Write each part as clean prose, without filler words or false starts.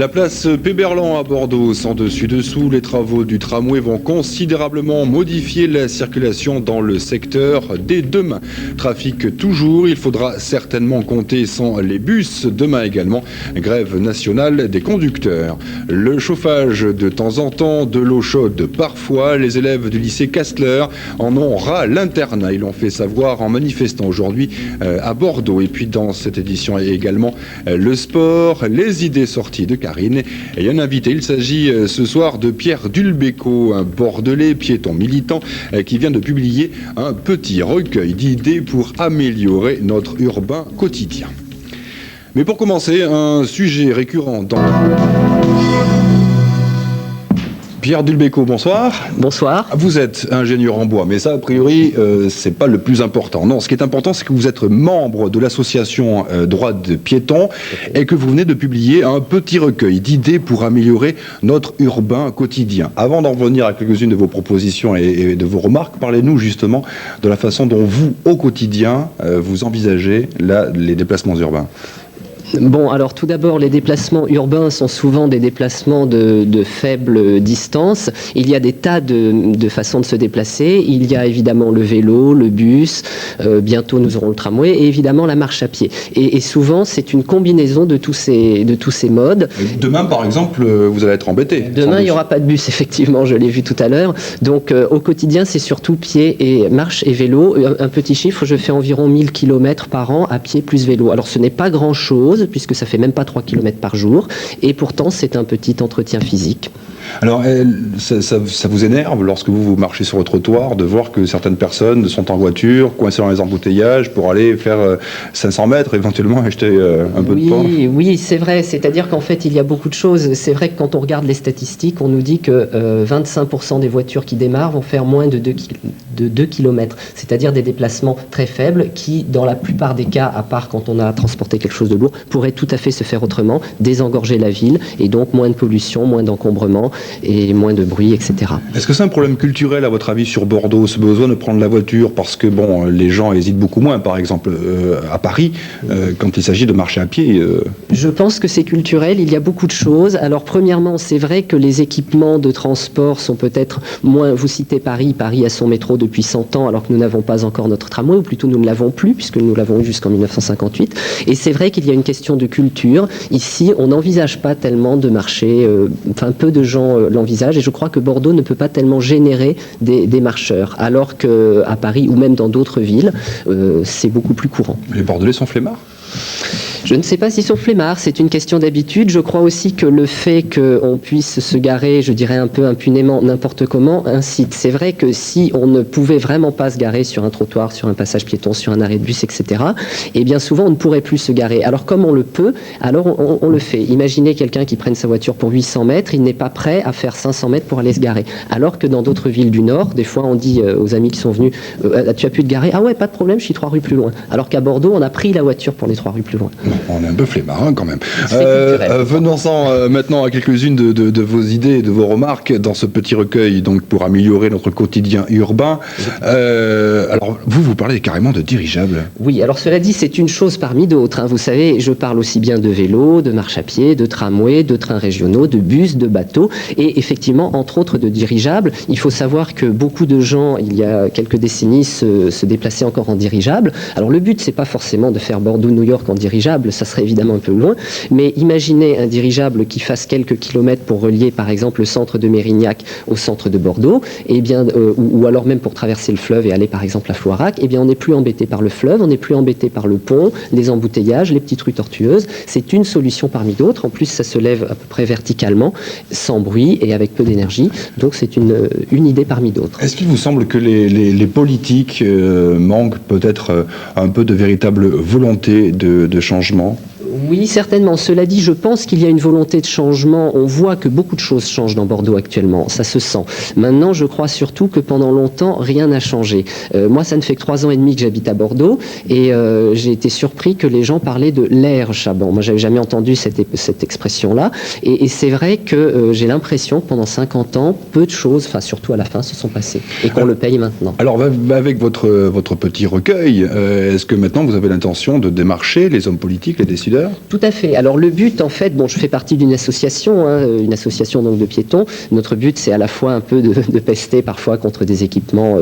La place Péberlan à Bordeaux, sans dessus-dessous, les travaux du tramway vont considérablement modifier la circulation dans le secteur dès demain. Trafic toujours, il faudra certainement compter sans les bus. Demain également, grève nationale des conducteurs. Le chauffage de temps en temps, de l'eau chaude parfois. Les élèves du lycée Castler en ont ras l'internat. Ils l'ont fait savoir en manifestant aujourd'hui à Bordeaux. Et puis dans cette édition également le sport, les idées sorties de Karine. Et il y a un invité, il s'agit ce soir de Pierre Dulbecco, un Bordelais piéton militant qui vient de publier un petit recueil d'idées pour améliorer notre urbain quotidien. Mais pour commencer, un sujet récurrent dans... Pierre Dulbecco, bonsoir. Bonsoir. Vous êtes ingénieur en bois, mais ça, a priori, c'est pas le plus important. Non, ce qui est important, c'est que vous êtes membre de l'association Droits de Piétons et que vous venez de publier un petit recueil d'idées pour améliorer notre urbain quotidien. Avant d'en revenir à quelques-unes de vos propositions et de vos remarques, parlez-nous justement de la façon dont vous, au quotidien, vous envisagez les déplacements urbains. Bon, alors tout d'abord, les déplacements urbains sont souvent des déplacements de faible distance. Il y a des tas de façons de se déplacer. Il y a évidemment le vélo, le bus, bientôt nous aurons le tramway, et évidemment la marche à pied. Et souvent, c'est une combinaison de tous ces modes. Demain, par exemple, vous allez être embêté. Demain, il n'y aura pas de bus, effectivement, je l'ai vu tout à l'heure. Donc, au quotidien, c'est surtout pied et marche et vélo. Un petit chiffre, je fais environ 1000 km par an à pied plus vélo. Alors, ce n'est pas grand-chose, puisque ça fait même pas 3 km par jour, et pourtant c'est un petit entretien physique. Alors, ça vous énerve lorsque vous marchez sur le trottoir de voir que certaines personnes sont en voiture, coincées dans les embouteillages pour aller faire 500 mètres, éventuellement acheter un peu de pain? Oui, c'est vrai. C'est-à-dire qu'en fait, il y a beaucoup de choses. C'est vrai que quand on regarde les statistiques, on nous dit que 25% des voitures qui démarrent vont faire moins de 2 km. C'est-à-dire des déplacements très faibles qui, dans la plupart des cas, à part quand on a transporté quelque chose de lourd, pourraient tout à fait se faire autrement, désengorger la ville, et donc moins de pollution, moins d'encombrement, et moins de bruit, etc. Est-ce que c'est un problème culturel, à votre avis, sur Bordeaux, ce besoin de prendre la voiture parce que, bon, les gens hésitent beaucoup moins, par exemple, à Paris, quand il s'agit de marcher à pied Je pense que c'est culturel, il y a beaucoup de choses. Alors, premièrement, c'est vrai que les équipements de transport sont peut-être moins... Vous citez Paris a son métro depuis 100 ans, alors que nous n'avons pas encore notre tramway, ou plutôt nous ne l'avons plus, puisque nous l'avons eu jusqu'en 1958. Et c'est vrai qu'il y a une question de culture. Ici, on n'envisage pas tellement de marcher, peu de gens l'envisagent, et je crois que Bordeaux ne peut pas tellement générer des marcheurs, alors qu'à Paris ou même dans d'autres villes, c'est beaucoup plus courant. Les Bordelais sont flemmards ? Je ne sais pas s'ils sont flemmards, c'est une question d'habitude. Je crois aussi que le fait qu'on puisse se garer, je dirais un peu impunément, n'importe comment, incite. C'est vrai que si on ne pouvait vraiment pas se garer sur un trottoir, sur un passage piéton, sur un arrêt de bus, etc., et bien souvent on ne pourrait plus se garer. Alors comme on le peut, alors on le fait. Imaginez quelqu'un qui prenne sa voiture pour 800 mètres, il n'est pas prêt à faire 500 mètres pour aller se garer. Alors que dans d'autres villes du Nord, des fois on dit aux amis qui sont venus, tu as pu te garer? Ah ouais, pas de problème, je suis 3 rues plus loin. Alors qu'à Bordeaux, on a pris la voiture pour les 3 rues plus loin. On est un peu flemmard quand même. Venons-en maintenant à quelques-unes de vos idées et de vos remarques dans ce petit recueil, donc pour améliorer notre quotidien urbain. Alors vous parlez carrément de dirigeables. Oui, alors cela dit, c'est une chose parmi d'autres. Vous savez, je parle aussi bien de vélo, de marche à pied, de tramway, de trains régionaux, de bus, de bateaux, et effectivement, entre autres, de dirigeables. Il faut savoir que beaucoup de gens, il y a quelques décennies, se déplaçaient encore en dirigeable. Alors le but, c'est pas forcément de faire Bordeaux-New York en dirigeable, ça serait évidemment un peu loin, mais imaginez un dirigeable qui fasse quelques kilomètres pour relier par exemple le centre de Mérignac au centre de Bordeaux, et bien, ou alors même pour traverser le fleuve et aller par exemple à Floirac, et bien on n'est plus embêté par le fleuve, on n'est plus embêté par le pont, les embouteillages, les petites rues tortueuses. C'est une solution parmi d'autres. En plus, ça se lève à peu près verticalement, sans bruit et avec peu d'énergie. Donc c'est une idée parmi d'autres. Est-ce qu'il vous semble que les politiques manquent peut-être un peu de véritable volonté de changement ? Oui, certainement. Cela dit, je pense qu'il y a une volonté de changement. On voit que beaucoup de choses changent dans Bordeaux actuellement. Ça se sent. Maintenant, je crois surtout que pendant longtemps, rien n'a changé. Moi, ça ne fait que 3 ans et demi que j'habite à Bordeaux et j'ai été surpris que les gens parlaient de l'air Chaban. Moi, j'avais jamais entendu cette expression-là. Et c'est vrai que j'ai l'impression que pendant 50 ans, peu de choses, enfin surtout à la fin, se sont passées et qu'on le paye maintenant. Alors, avec votre petit recueil, est-ce que maintenant vous avez l'intention de démarcher les hommes politiques, les décideurs, secteur? Tout à fait. Alors le but, en fait, bon, je fais partie d'une association, une association donc de piétons. Notre but, c'est à la fois un peu de pester parfois contre des équipements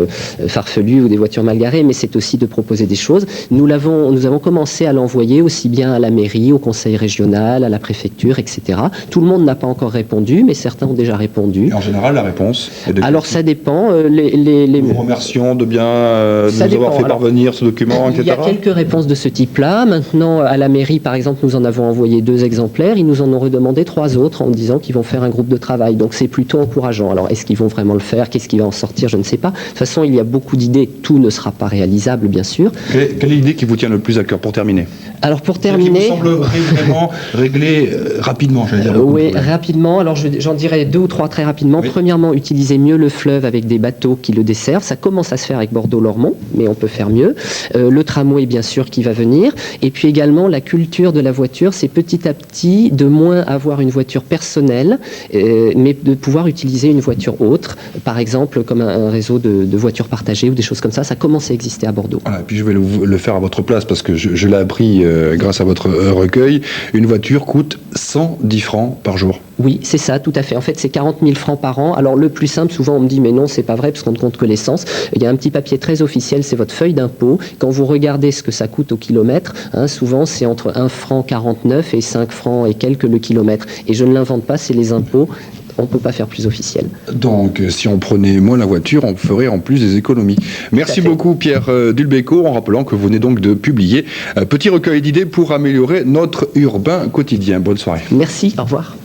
farfelus ou des voitures mal garées, mais c'est aussi de proposer des choses. Nous avons commencé à l'envoyer aussi bien à la mairie, au conseil régional, à la préfecture, etc. Tout le monde n'a pas encore répondu, mais certains ont déjà répondu. Et en général, la réponse est de... Alors ça dépend. Nous vous remercions de bien nous avoir fait parvenir ce document, etc. Il y a quelques réponses de ce type-là. Maintenant, à la mairie, par exemple, nous en avons envoyé 2 exemplaires. Ils nous en ont redemandé 3 autres en disant qu'ils vont faire un groupe de travail. Donc c'est plutôt encourageant. Alors est-ce qu'ils vont vraiment le faire? Qu'est-ce qui va en sortir? Je ne sais pas. De toute façon, il y a beaucoup d'idées. Tout ne sera pas réalisable, bien sûr. Quelle est l'idée qui vous tient le plus à cœur pour terminer? Alors pour terminer... Qui vous semble vraiment réglé rapidement, j'allais dire. Oui, rapidement. Alors j'en dirais 2 ou 3 très rapidement. Oui. Premièrement, utiliser mieux le fleuve avec des bateaux qui le desservent. Ça commence à se faire avec Bordeaux-Lormont, mais on peut faire mieux. Le tramway, bien sûr, qui va venir. Et puis également, la culture de la voiture, c'est petit à petit de moins avoir une voiture personnelle, mais de pouvoir utiliser une voiture autre, par exemple comme un réseau de voitures partagées ou des choses comme ça. Ça commence à exister à Bordeaux. Voilà, et puis je vais le faire à votre place parce que je l'ai appris grâce à votre recueil. Une voiture coûte 110 francs par jour. Oui, c'est ça, tout à fait. En fait, c'est 40 000 francs par an. Alors, le plus simple, souvent, on me dit, mais non, c'est pas vrai, parce qu'on ne compte que l'essence. Il y a un petit papier très officiel, c'est votre feuille d'impôt. Quand vous regardez ce que ça coûte au kilomètre, souvent, c'est entre 1 franc 49 et 5 francs et quelques le kilomètre. Et je ne l'invente pas, c'est les impôts. On ne peut pas faire plus officiel. Donc, si on prenait moins la voiture, on ferait en plus des économies. Merci beaucoup, Pierre Dulbecco, en rappelant que vous venez donc de publier un petit recueil d'idées pour améliorer notre urbain quotidien. Bonne soirée. Merci, au revoir.